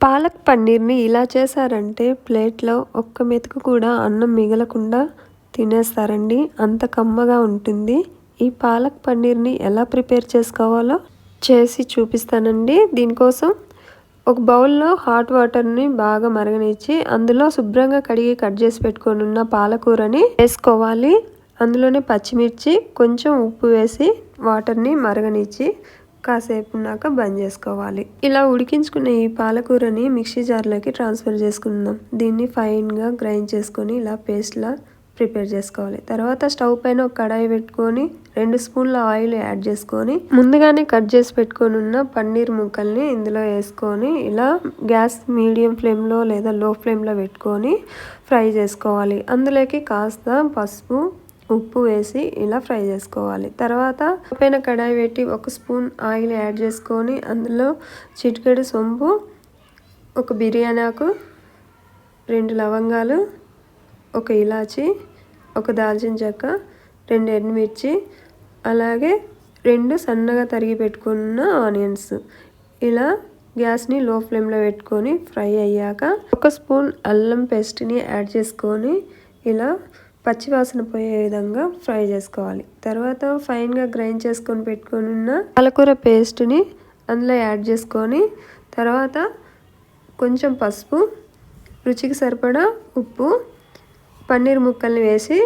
పాలక్ పన్నీర్ని ఇలా చేశారంటే ప్లేట్లో ఒక్క మెతుకు కూడా అన్నం మిగలకుండా తినేస్తారండి. అంత కమ్మగా ఉంటుంది. ఈ పాలక్ పన్నీర్ని ఎలా ప్రిపేర్ చేసుకోవాలో చేసి చూపిస్తానండి. దీనికోసం ఒక బౌల్లో హాట్ వాటర్ని బాగా మరగనిచ్చి అందులో శుభ్రంగా కడిగి కట్ చేసి పెట్టుకొని ఉన్న పాలకూరని వేసుకోవాలి. అందులోనే పచ్చిమిర్చి కొంచెం ఉప్పు వేసి వాటర్ని మరగనిచ్చి కాసేపు ఉన్నాక బంద్ చేసుకోవాలి. ఇలా ఉడికించుకున్న ఈ పాలకూరని మిక్సీ జార్లోకి ట్రాన్స్ఫర్ చేసుకుందాం. దీన్ని ఫైన్గా గ్రైండ్ చేసుకొని ఇలా పేస్ట్లా ప్రిపేర్ చేసుకోవాలి. తర్వాత స్టవ్ పైన ఒక కడాయి పెట్టుకొని 2 స్పూన్ల ఆయిల్ యాడ్ చేసుకొని ముందుగానే కట్ చేసి పెట్టుకొని ఉన్న పన్నీర్ ముక్కల్ని ఇందులో వేసుకొని ఇలా గ్యాస్ మీడియం ఫ్లేమ్లో లేదా లో ఫ్లేమ్లో పెట్టుకొని ఫ్రై చేసుకోవాలి. అందులోకి కాస్త పసుపు ఉప్పు వేసి ఇలా ఫ్రై చేసుకోవాలి. తర్వాత పైన కడాయి పెట్టి 1 స్పూన్ ఆయిల్ యాడ్ చేసుకొని అందులో చిటికెడు సోంపు, 1 బిర్యానీ ఆకు, 2 లవంగాలు, 1 ఇలాచి, 1 దాల్చిన చెక్క, 2 ఎండుమిర్చి, అలాగే 2 సన్నగా తరిగి పెట్టుకున్న ఆనియన్స్ ఇలా గ్యాస్ని లో ఫ్లేమ్లో పెట్టుకొని ఫ్రై అయ్యాక 1 స్పూన్ అల్లం పేస్ట్ని యాడ్ చేసుకొని ఇలా పచ్చివాసన పోయే విధంగా ఫ్రై చేసుకోవాలి. తర్వాత ఫైన్గా గ్రైండ్ చేసుకొని పెట్టుకొని ఉన్న పాలకూర పేస్ట్ని అందులో యాడ్ చేసుకొని తర్వాత కొంచెం పసుపు, రుచికి సరిపడా ఉప్పు, పన్నీర్ ముక్కల్ని వేసి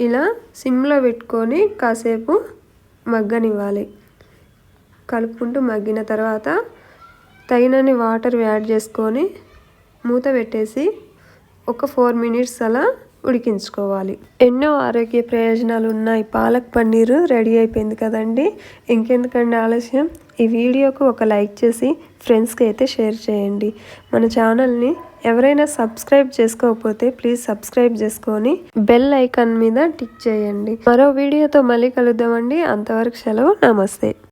ఇలా సిమ్లో పెట్టుకొని కాసేపు మగ్గనివ్వాలి. కలుపుకుంటూ మగ్గిన తర్వాత తగినన్ని వాటర్ యాడ్ చేసుకొని మూత పెట్టేసి ఒక 4 మినిట్స్ అలా ఉడికించుకోవాలి. ఎన్నో ఆరోగ్య ప్రయోజనాలు ఉన్నాయి. పాలక్ పన్నీరు రెడీ అయిపోయింది కదండి. ఇంకెందుకండి ఆలస్యం, ఈ వీడియోకు ఒక లైక్ చేసి ఫ్రెండ్స్కి అయితే షేర్ చేయండి. మన ఛానల్ని ఎవరైనా సబ్స్క్రైబ్ చేసుకోకపోతే ప్లీజ్ సబ్స్క్రైబ్ చేసుకొని బెల్ ఐకాన్ మీద టిక్ చేయండి. మరో వీడియోతో మళ్ళీ కలుద్దామండి. అంతవరకు సెలవు. నమస్తే.